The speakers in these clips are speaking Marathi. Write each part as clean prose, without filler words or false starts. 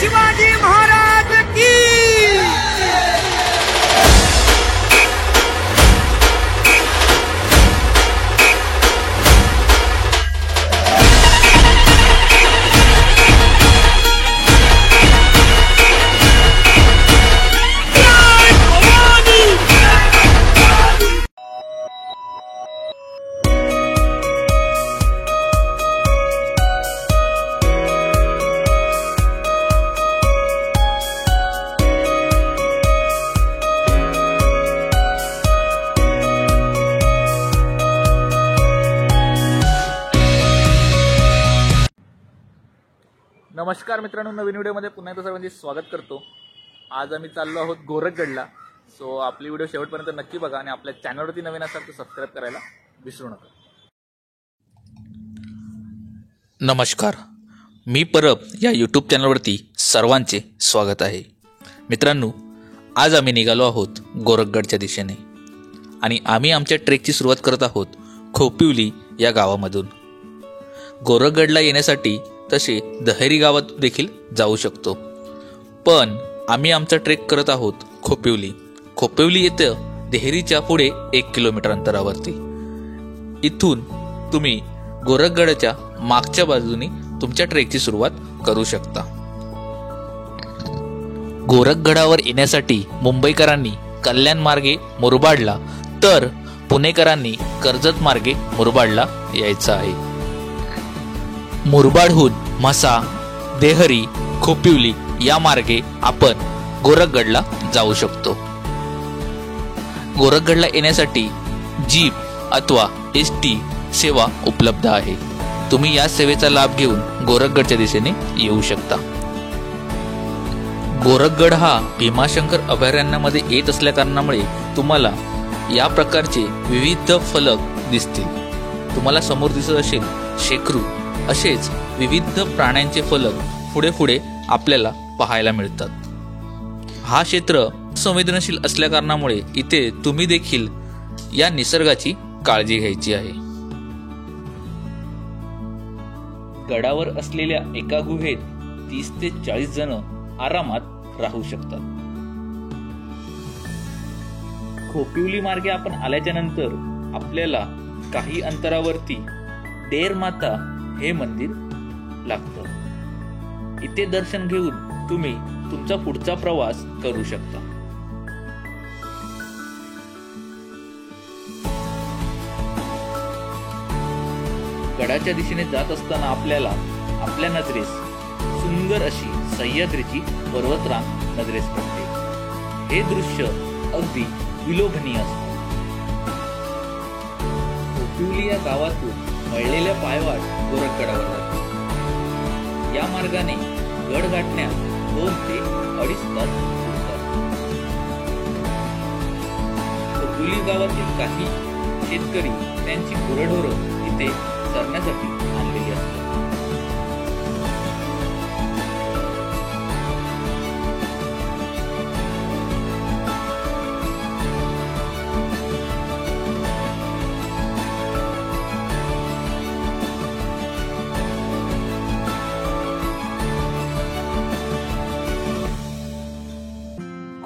शिवाजी महाराज की। नमस्कार मित्रांनो, नवीन व्हिडिओमध्ये पुन्हा एकदा सर्वांचे स्वागत करतो। आज आम्ही चाललो आहोत गोरखगडला। सो आपली व्हिडिओ शेवटपर्यंत नक्की बघा आणि आपल्या चॅनलवरती नवीन असाल तर सबस्क्राईब करायला विसरू नका। नमस्कार, मी परब या यूट्यूब चॅनलवरती सर्वांचे स्वागत आहे। मित्रांनो, आज आम्ही निघालो आहोत गोरखगडच्या दिशेने आणि आम्ही आमच्या ट्रेकची सुरुवात करत आहोत खोपिवली या गावामधून। गोरखगडला येण्यासाठी तसे दहेरी गावात देखील जाऊ शकतो, पण आम्ही आमचा ट्रेक करत आहोत खोपिवली। खोपिवली येतं देहरीच्या पुढे 1 किलोमीटर अंतरावरती। इथून तुम्ही गोरखगडच्या मागच्या बाजूने तुमच्या ट्रेकची सुरुवात करू शकता। गोरखगडावर येण्यासाठी मुंबईकरांनी कल्याण मार्गे मुरबाडला तर पुणेकरांनी कर्जत मार्गे मुरबाडला यायचं आहे। मुरबाडहून म्हसा, देहरी, खोपिवली या मार्गे आपण गोरखगडला जाऊ शकतो। गोरखगडला येण्यासाठी जीप अथवा एसटी सेवा उपलब्ध आहे। तुम्ही या सेवेचा लाभ घेऊन गोरखगडच्या दिशेने येऊ शकता। गोरखगड हा भीमाशंकर अभयारण्यामध्ये येत असल्या कारणामुळे तुम्हाला या प्रकारचे विविध फलक दिसतील। तुम्हाला समोर दिसत असेल शेकरू, असेच विविध प्राण्यांचे फलक पुढे पुढे आपल्याला पाहायला मिळतात। हा क्षेत्र संवेदनशील असल्या कारणामुळे इथे तुम्ही देखील या निसर्गाची काळजी घ्यायची आहे। गडावर असलेल्या एका गुहेत 30 ते 40 जण आरामात राहू शकतात। खोपिवली मार्गे आपण आल्याच्या नंतर आपल्याला काही अंतरावरती डेर माता हे मंदिर लागतं। इथे दर्शन घेऊन तुम्ही तुमचा पुढचा प्रवास करू शकता। गडाच्या दिशेने जात असताना आपल्याला आपल्या नजरेस सुंदर अशी सह्याद्रीची पर्वतरांग नजरेस पडते। हे दृश्य अगदी विलोभनीय असते। खोपिवली या गावातून मळलेल्या पायवाट गोरखगडावर जातात। या मार्गाने गड गाठण्यास 2 ते 2.5 तास लागतात। खोपिवली गावातील काही शेतकरी त्यांची गुरढोरं इथे चरण्यासाठी आणलेली असतात।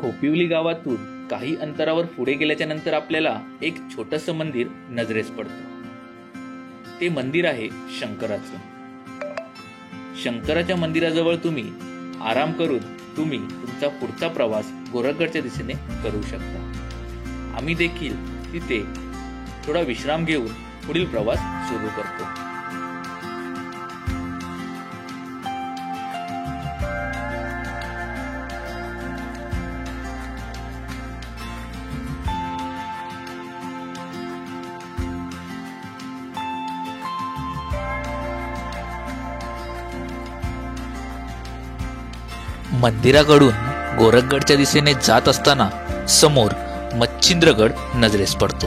खोपिवली गावातून काही अंतरावर पुढे गेल्याच्या नंतर आपल्याला एक छोटंसं मंदिर नजरेस पडतं। ते मंदिर आहे शंकराचं। शंकराच्या मंदिराजवळ तुम्ही आराम करून तुम्ही तुमचा पुढचा प्रवास गोरखगडच्या दिशेने करू शकता। आम्ही देखील तिथे थोडा विश्राम घेऊन पुढील प्रवास सुरू करतो। मंदिराकडून गोरखगडच्या दिशेने जात असताना समोर मच्छिंद्रगड नजरेस पडतो।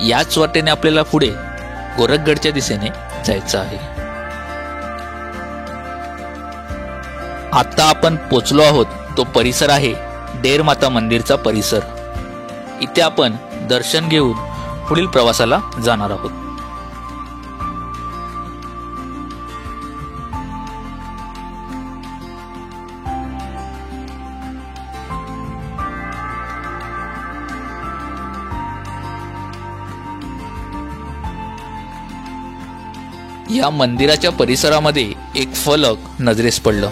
याच वाटेने आपल्याला पुढे गोरखगडच्या दिशेने जायचं आहे। आता आपण पोचलो आहोत तो परिसर आहे डेर माता मंदिरचा परिसर। इथे आपण दर्शन घेऊन पुढील प्रवासाला जाणार आहोत। या मंदिराच्या परिसरामध्ये एक फलक नजरेस पडलं.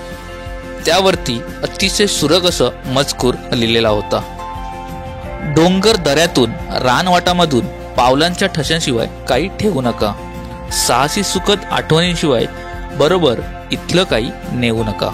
त्यावरती अतिशय सुरग असं मजकूर लिहिलेला होता. डोंगर दऱ्यातून रानवाटामधून पावलांच्या ठशांशिवाय काही ठेवू नका. साहसी सुखद आठवणींशिवाय बरोबर इथलं काही नेऊ नका.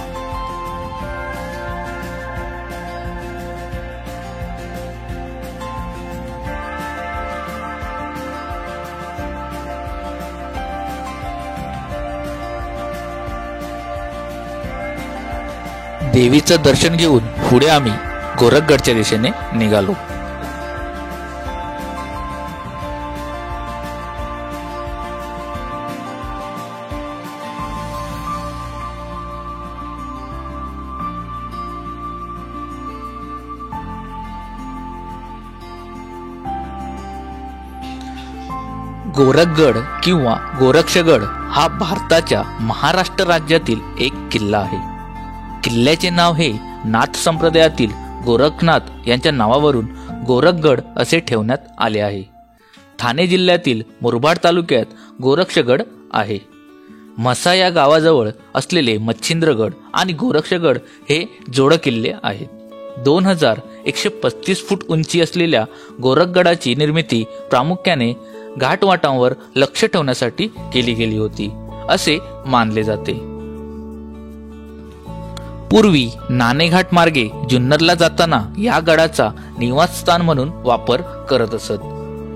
देवीचं दर्शन घेऊन पुढे आम्ही गोरखगडच्या दिशेने निघालो. गोरखगड किंवा गोरक्षगड हा भारताच्या महाराष्ट्र राज्यातील एक किल्ला आहे. किल्ल्याचे नाव हे नाथ संप्रदायातील गोरखनाथ यांच्या नावावरून गोरखगड असे ठेवण्यात आले आहे. ठाणे जिल्ह्यातील मुरबाड तालुक्यात गोरक्षगड आहे. म्हसा या गावाजवळ असलेले मच्छिंद्रगड आणि गोरक्षगड हे जोडकिल्ले आहेत. 2135 फूट उंची असलेल्या गोरखगडाची निर्मिती प्रामुख्याने घाटवाटांवर लक्ष ठेवण्यासाठी केली गेली होती असे मानले जाते. पूर्वी नाणेघाट मार्गे जुन्नरला जाताना या गडाचा निवासस्थान म्हणून वापर करत असत.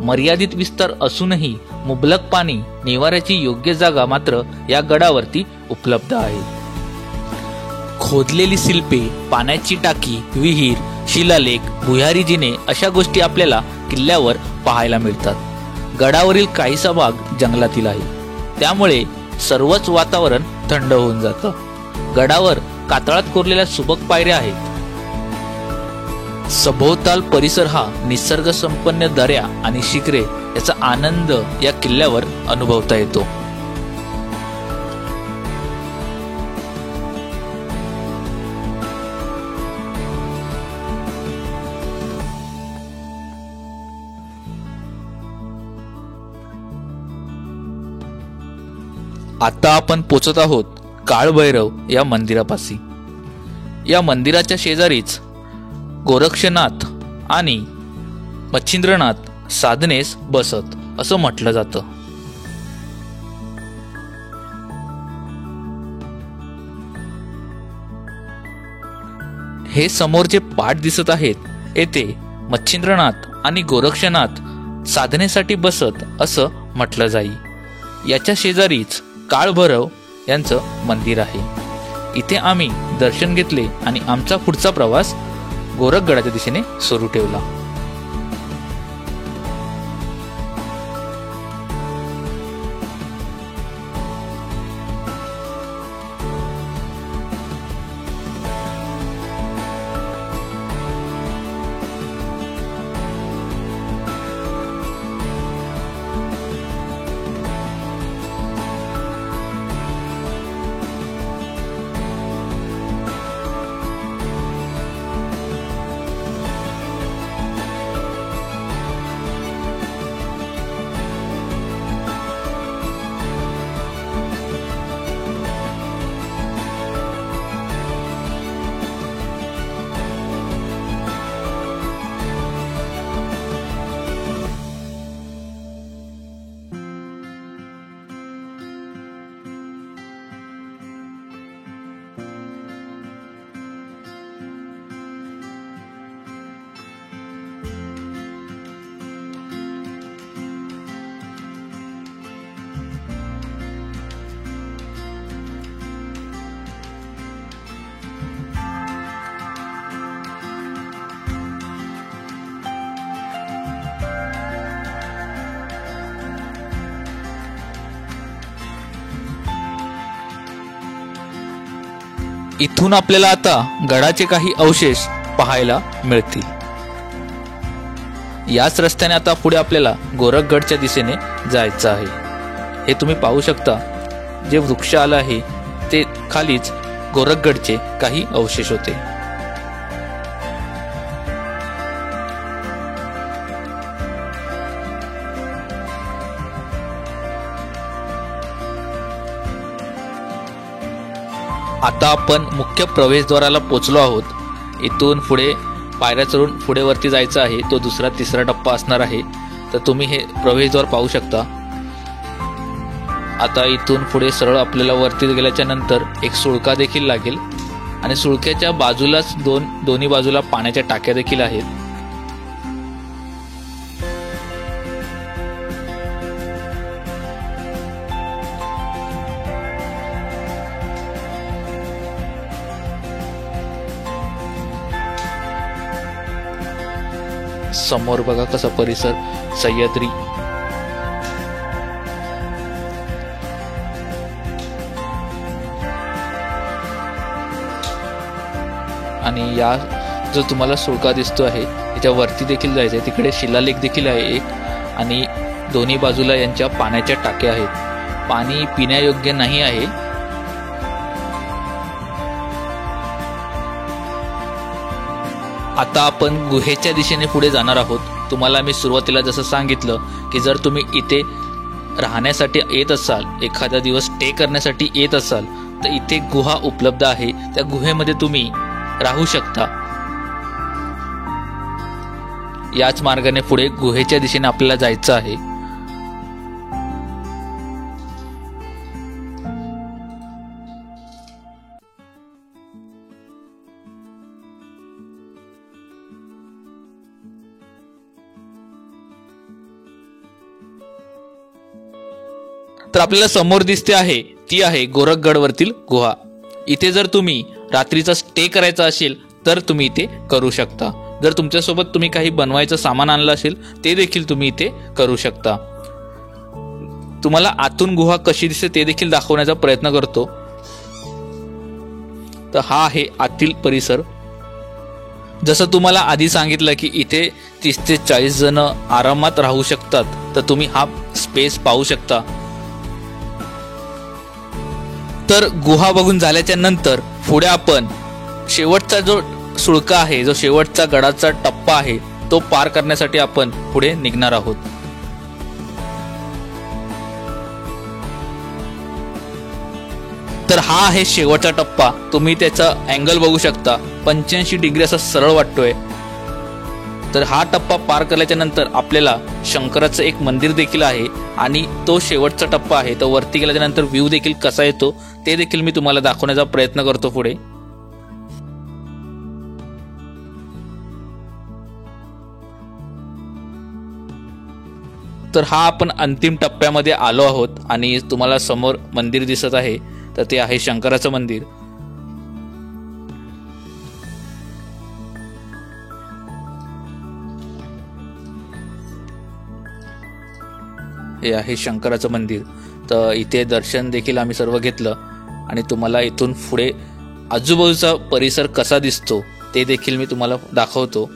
मर्यादित विस्तार असूनही मुबलक पाणी निवाऱ्याची योग्य जागा मात्र या गडावरती उपलब्ध आहे. खोदलेली शिल्पे, पाण्याची टाकी, विहीर, शिलालेख, भुयारी जिने अशा गोष्टी आपल्याला किल्ल्यावर पाहायला मिळतात. गडावरील काहीसा भाग जंगलातील आहे, त्यामुळे सर्वच वातावरण थंड होऊन जातं. गडावर कातळात कोरलेल्या सुबक पायऱ्या आहेत. सभोवताल परिसर हा निसर्ग संपन्न दऱ्या आणि शिखरे याचा आनंद या किल्ल्यावर अनुभवता येतो. आता आपण पोचत आहोत काळभैरव या मंदिरापाशी. या मंदिराच्या शेजारीच गोरक्षनाथ आणि मच्छिंद्रनाथ साधनेस बसत असं म्हटलं जातं. हे समोर जे पाट दिसत आहेत, येथे मच्छिंद्रनाथ आणि गोरक्षनाथ साधनेसाठी बसत असं म्हटलं जाई. याच्या शेजारीच काळभैरव यांचं मंदिर आहे. इथे आम्ही दर्शन घेतले आणि आमचा पुढचा प्रवास गोरखगडाच्या दिशेने सुरू ठेवला. इथून आपल्याला आता गडाचे काही अवशेष पाहायला मिळतील. याच रस्त्याने आता पुढे आपल्याला गोरखगडच्या दिशेने जायचं आहे. हे तुम्ही पाहू शकता, जे वृक्ष आलं आहे ते खालीच गोरखगडचे काही अवशेष होते. आता आपण मुख्य प्रवेशद्वाराला पोचलो आहोत। इथून पुढे पायऱ्या चढून पुढे वरती जायचं आहे। तो दुसरा तिसरा टप्पा असणार आहे। तर तुम्ही हे प्रवेशद्वार पाहू शकता। आता इथून पुढे सरळ आपल्याला वरती गेल्याच्या नंतर एक सुळका देखील लागेल आणि सुळक्याच्या बाजूलाच दोन्ही बाजूला पाण्याच्या टाक्या देखील आहेत। समोर बघा कसा परिसर, सह्याद्री। आणि या जो तुम्हाला सुळका दिसतो आहे त्याच्या वरती देखील जायचं आहे। तिकडे शिलालेख देखील आहे एक, आणि दोन्ही बाजूला यांच्या पाण्याच्या टाक्या आहेत। पाणी पिण्यायोग्य नाही आहे। आता आपण गुहेच्या दिशेने पुढे जाणार आहोत। तुम्हाला मी सुरुवातीला जसं सांगितलं की जर तुम्ही इथे राहण्यासाठी येत असाल, एखादा दिवस स्टे करण्यासाठी येत असाल, तर इथे गुहा उपलब्ध आहे। त्या गुहेमध्ये तुम्ही राहू शकता। याच मार्गाने पुढे गुहेच्या दिशेने आपल्याला जायचं आहे। तर आपल्याला समोर दिसते आहे ती आहे गोरखगडवरतील गुहा। इथे जर तुम्ही रात्रीचा स्टे करायचा असेल तर तुम्ही इथे करू शकता। जर तुमच्यासोबत तुम्ही काही बनवायचं सामान आणलं असेल ते देखील तुम्ही इथे करू शकता। तुम्हाला आतून गुहा कशी दिसते ते देखील दाखवण्याचा प्रयत्न करतो। तर हा आहे आतील परिसर। जसं तुम्हाला आधी सांगितलं की इथे 30 ते 40 जण आरामात राहू शकतात, तर तुम्ही हा स्पेस पाहू शकता। तर गुहा बघून झाल्याच्या नंतर पुढे आपण शेवटचा जो सुळका आहे, जो शेवटचा गडाचा टप्पा आहे, तो पार करण्यासाठी आपण पुढे निघणार आहोत। तर हा आहे शेवटचा टप्पा। तुम्ही त्याचा अँगल बघू शकता, 85 डिग्री असा सरळ वाटतोय। तर हा टप्पा पार केल्याच्या नंतर आपल्याला शंकराचं एक मंदिर देखील आहे आणि तो शेवटचा टप्पा आहे। तो वरती गेल्याच्या नंतर व्ह्यू देखील कसा येतो ते देखील मी तुम्हाला दाखवण्याचा प्रयत्न करतो पुढे। तर हा आपण अंतिम टप्प्यामध्ये आलो आहोत आणि तुम्हाला समोर मंदिर दिसत आहे, तर ते आहे शंकराचं मंदिर। हे आहे शंकराचं मंदिर। तर इथे दर्शन देखील आम्ही सर्व घेतलं आणि तुम्हाला इथून पुढे आजूबाजूचा परिसर कसा दिसतो ते देखील मी तुम्हाला दाखवतो।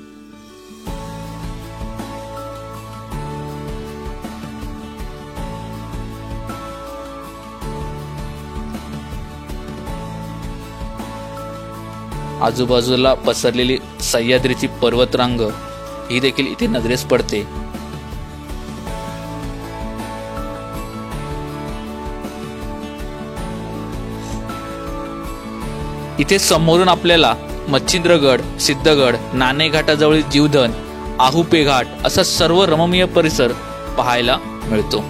आजूबाजूला पसरलेली सह्याद्रीची पर्वतरांग ही देखील इथे नजरेस पडते। इथे समोरून आपल्याला मच्छिंद्रगड, सिद्धगड, नाणे घाटाजवळील जीवधन, आहुपे घाट असा सर्व रमणीय परिसर पाहायला मिळतो।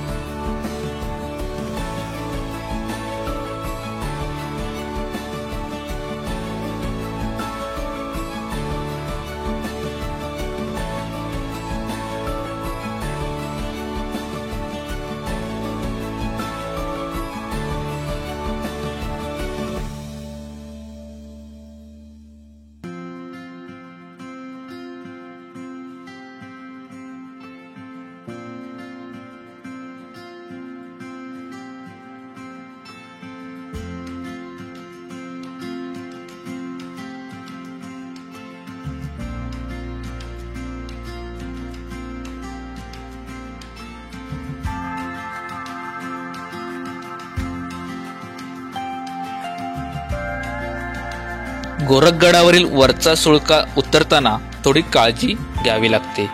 गोरखगडावरील वरचा सुळका उतरताना थोडी काळजी घ्यावी लागते।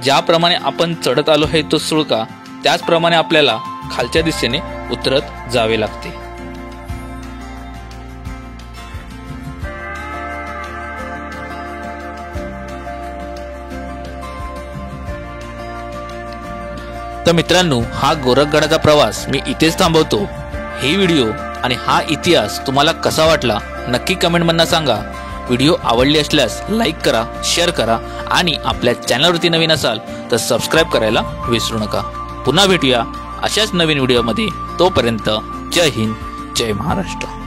ज्याप्रमाणे आपण चढत आलो आहे तो सुळका, त्याचप्रमाणे आपल्याला खालच्या दिशेने उतरत जावे लागते। तर मित्रांनो, हा गोरखगडाचा प्रवास मी इथेच थांबवतो. हे व्हिडिओ आणि हा इतिहास तुम्हाला कसा वाटला नक्की कमेंटमधून सांगा. व्हिडिओ आवडली असल्यास लाईक करा, शेअर करा आणि आपल्या चॅनलवरती नवीन असाल तर सबस्क्राईब करायला विसरू नका. पुन्हा भेटूया अशाच नवीन व्हिडिओमध्ये. तोपर्यंत जय हिंद, जय महाराष्ट्र.